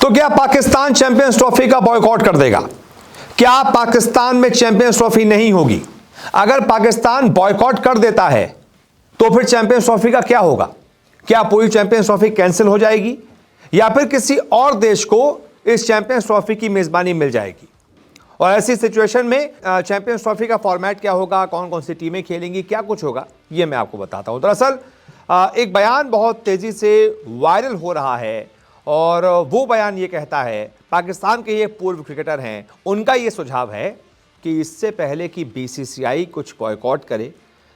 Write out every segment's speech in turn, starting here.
तो क्या Pakistan champions trophy का बॉयकॉट कर देगा? क्या पाकिस्तान में चैंपियंस ट्रॉफी नहीं होगी? अगर पाकिस्तान बॉयकॉट कर देता है तो फिर चैंपियंस ट्रॉफी का क्या होगा? क्या पूरी चैंपियंस ट्रॉफी कैंसिल हो जाएगी या फिर किसी और देश को इस चैंपियंस ट्रॉफी की मेजबानी मिल जाएगी? और ऐसी सिचुएशन में चैंपियंस ट्रॉफी का फॉर्मेट क्या होगा, कौन कौन सी टीमें खेलेंगी, क्या कुछ होगा, यह मैं आपको बताता हूं। दरअसल एक बयान बहुत तेजी से वायरल हो रहा है और वो बयान ये कहता है, पाकिस्तान के ये पूर्व क्रिकेटर हैं, उनका ये सुझाव है कि इससे पहले कि बीसीसीआई कुछ बॉयकॉट करे,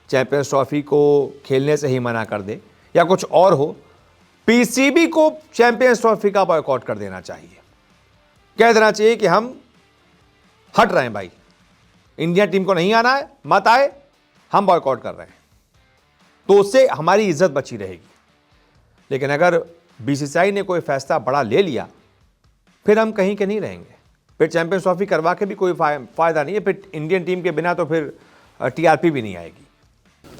चैंपियंस ट्रॉफी को खेलने से ही मना कर दे या कुछ और हो, पीसीबी को चैंपियंस ट्रॉफी का बॉयकॉट कर देना चाहिए। कह देना चाहिए कि हम हट रहे हैं भाई, इंडिया टीम को नहीं आना है, मत आए, हम बॉयकॉट कर रहे हैं, तो उससे हमारी इज्जत बची रहेगी। लेकिन अगर बीसीसीआई ने कोई फैसला बड़ा ले लिया, फिर हम कहीं के नहीं रहेंगे, फिर चैंपियंस ट्रॉफी करवा के भी कोई फायदा नहीं है, फिर इंडियन टीम के बिना तो फिर टीआरपी भी नहीं आएगी।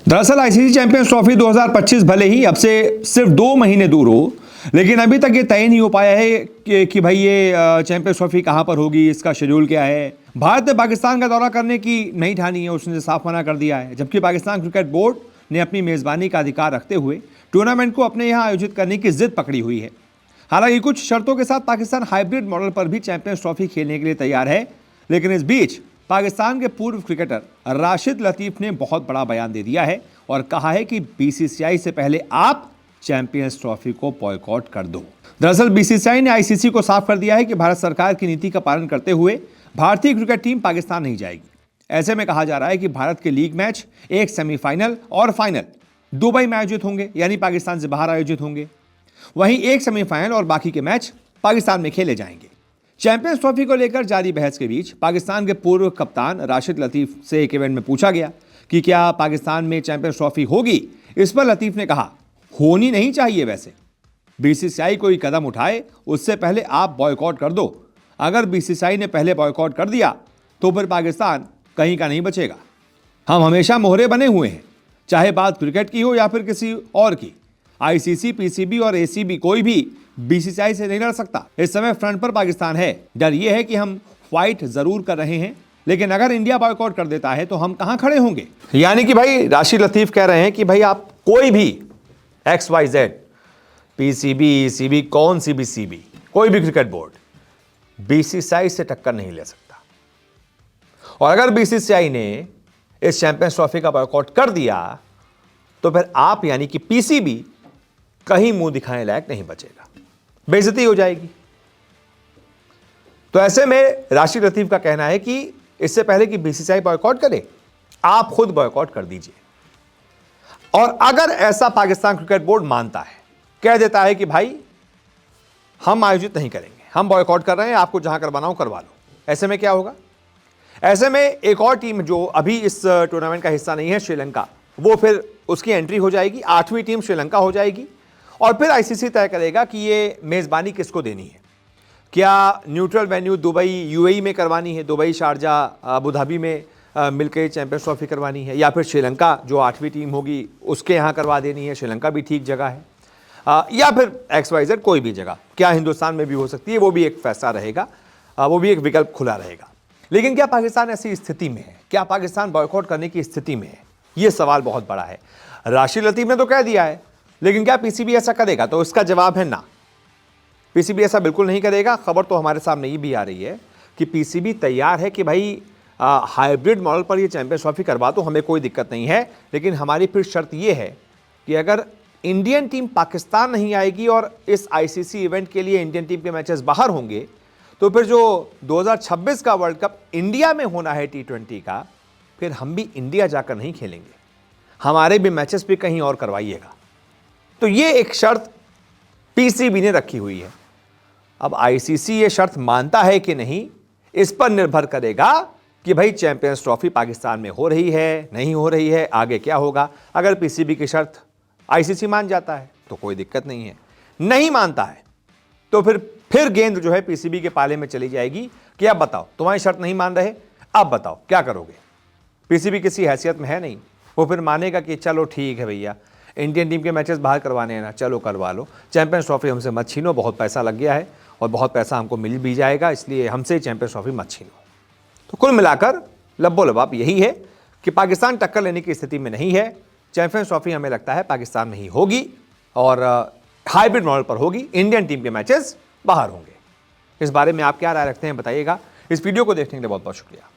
दरअसल आईसीसी चैंपियंस ट्रॉफी 2025 भले ही अब से सिर्फ 2 महीने दूर हो, लेकिन अभी तक ये तय नहीं हो पाया है कि भाई ये चैंपियंस ट्रॉफी कहां पर होगी, इसका शेड्यूल क्या है। भारत ने पाकिस्तान का दौरा करने की नहीं ठानी है, उसने साफ मना कर दिया है, जबकि पाकिस्तान क्रिकेट बोर्ड ने अपनी मेजबानी का अधिकार रखते हुए टूर्नामेंट को अपने यहां आयोजित करने की जिद पकड़ी हुई है। हालांकि कुछ शर्तों के साथ पाकिस्तान हाइब्रिड मॉडल पर भी चैंपियंस ट्रॉफी खेलने के लिए तैयार है, लेकिन इस बीच पाकिस्तान के पूर्व क्रिकेटर राशिद लतीफ ने बहुत बड़ा बयान दे दिया है और कहा है कि बीसीसीआई से पहले आप चैंपियंस ट्रॉफी को बॉयकॉट कर दो। दरअसल बीसीसीआई ने आईसीसी को साफ कर दिया है कि भारत सरकार की नीति का पालन करते हुए भारतीय क्रिकेट टीम पाकिस्तान नहीं जाएगी। ऐसे में कहा जा रहा है कि भारत के लीग मैच, एक सेमीफाइनल और फाइनल दुबई में आयोजित होंगे, यानी पाकिस्तान से बाहर आयोजित होंगे। वहीं एक सेमीफाइनल और बाकी के मैच पाकिस्तान में खेले जाएंगे। चैंपियंस ट्रॉफी को लेकर जारी बहस के बीच पाकिस्तान के पूर्व कप्तान राशिद लतीफ से एक इवेंट में पूछा गया कि क्या पाकिस्तान में चैंपियंस ट्रॉफी होगी। इस पर लतीफ ने कहा, होनी नहीं चाहिए, वैसे बीसीसीआई कोई कदम उठाए उससे पहले आप बॉयकॉट कर दो। अगर बीसीसीआई ने पहले बॉयकॉट कर दिया तो फिर पाकिस्तान कहीं का नहीं बचेगा। हम हमेशा मोहरे बने हुए हैं, चाहे बात क्रिकेट की हो या फिर किसी और की। आईसीसी, पीसीबी और एसीबी कोई भी बीसीसीआई से नहीं लड़ सकता। इस समय फ्रंट पर पाकिस्तान है। डर यह है कि हम फाइट जरूर कर रहे हैं, लेकिन अगर इंडिया बॉयकॉट कर देता है तो हम कहां खड़े होंगे। यानी कि भाई राशिद लतीफ कह रहे हैं कि भाई आप कोई भी XYZ, पीसीबी, ईसीबी, कौन सी भी सीबी, कोई भी क्रिकेट बोर्ड बीसीसीआई से टक्कर नहीं ले सकता। और अगर बीसीसीआई ने इस चैंपियंस ट्रॉफी का बॉयकॉट कर दिया तो फिर आप यानी कि पीसीबी कहीं मुंह दिखाने लायक नहीं बचेगा, बेइज्जती हो जाएगी। तो ऐसे में राशिद लतीफ का कहना है कि इससे पहले कि बीसीसीआई बॉयकॉट करे, आप खुद बॉयकॉट कर दीजिए। और अगर ऐसा पाकिस्तान क्रिकेट बोर्ड मानता है, कह देता है कि भाई हम आयोजित नहीं करेंगे, हम बॉयकॉट कर रहे हैं, आपको जहां करवाना हो करवा लो, ऐसे में क्या होगा? ऐसे में एक और टीम जो अभी इस टूर्नामेंट का हिस्सा नहीं है, श्रीलंका, वो फिर उसकी एंट्री हो जाएगी। 8वीं टीम श्रीलंका हो जाएगी और फिर आईसीसी तय करेगा कि ये मेजबानी किसको देनी है। क्या न्यूट्रल वेन्यू दुबई, यूएई में करवानी है, दुबई, शारजा, अबू धाबी में मिलकर चैंपियंस ट्रॉफी करवानी है, या फिर श्रीलंका जो 8वीं टीम होगी उसके यहाँ करवा देनी है, श्रीलंका भी ठीक जगह है, या फिर XYZ कोई भी जगह, क्या हिंदुस्तान में भी हो सकती है, वो भी एक फैसला रहेगा, वो भी एक विकल्प खुला रहेगा। लेकिन क्या पाकिस्तान ऐसी स्थिति में है? क्या पाकिस्तान बॉयकॉट करने की स्थिति में है? ये सवाल बहुत बड़ा है। राशिद लतीफ ने तो कह दिया है, लेकिन क्या पीसीबी ऐसा करेगा? तो इसका जवाब है ना, पीसीबी ऐसा बिल्कुल नहीं करेगा। खबर तो हमारे सामने ये भी आ रही है कि पीसीबी तैयार है कि भाई हाइब्रिड मॉडल पर ये चैंपियंस ट्रॉफी करवा तो हमें कोई दिक्कत नहीं है, लेकिन हमारी फिर शर्त ये है कि अगर इंडियन टीम पाकिस्तान नहीं आएगी और इस आईसीसी इवेंट के लिए इंडियन टीम के मैचेस बाहर होंगे, तो फिर जो 2026 का वर्ल्ड कप इंडिया में होना है T20 का, फिर हम भी इंडिया जाकर नहीं खेलेंगे, हमारे भी मैचेस भी कहीं और करवाइएगा। तो ये एक शर्त पीसीबी ने रखी हुई है। अब आईसीसी ये शर्त मानता है कि नहीं, इस पर निर्भर करेगा कि भाई चैंपियंस ट्रॉफी पाकिस्तान में हो रही है, नहीं हो रही है, आगे क्या होगा। अगर पीसीबी की शर्त आईसीसी मान जाता है तो कोई दिक्कत नहीं है, नहीं मानता है तो फिर गेंद जो है पीसीबी के पाले में चली जाएगी कि अब बताओ, तुम्हारी शर्त नहीं मान रहे, अब बताओ क्या करोगे। पीसीबी किसी हैसियत में है नहीं, वो फिर मानेगा कि चलो ठीक है भैया, इंडियन टीम के मैचेस बाहर करवाने हैं ना, चलो करवा लो, चैंपियंस ट्रॉफी हमसे मत छीनो, बहुत पैसा लग गया है और बहुत पैसा हमको मिल भी जाएगा, इसलिए हमसे चैंपियंस ट्रॉफी मत छीनो। तो कुल मिलाकर लब्बो लबाब यही है कि पाकिस्तान टक्कर लेने की स्थिति में नहीं है। चैंपियंस ट्रॉफी हमें लगता है पाकिस्तान में ही होगी और हाइब्रिड मॉडल पर होगी। इंडियन टीम के मैचेस बाहर होंगे। इस बारे में आप क्या राय रखते हैं बताइएगा। इस वीडियो को देखने के लिए बहुत बहुत शुक्रिया।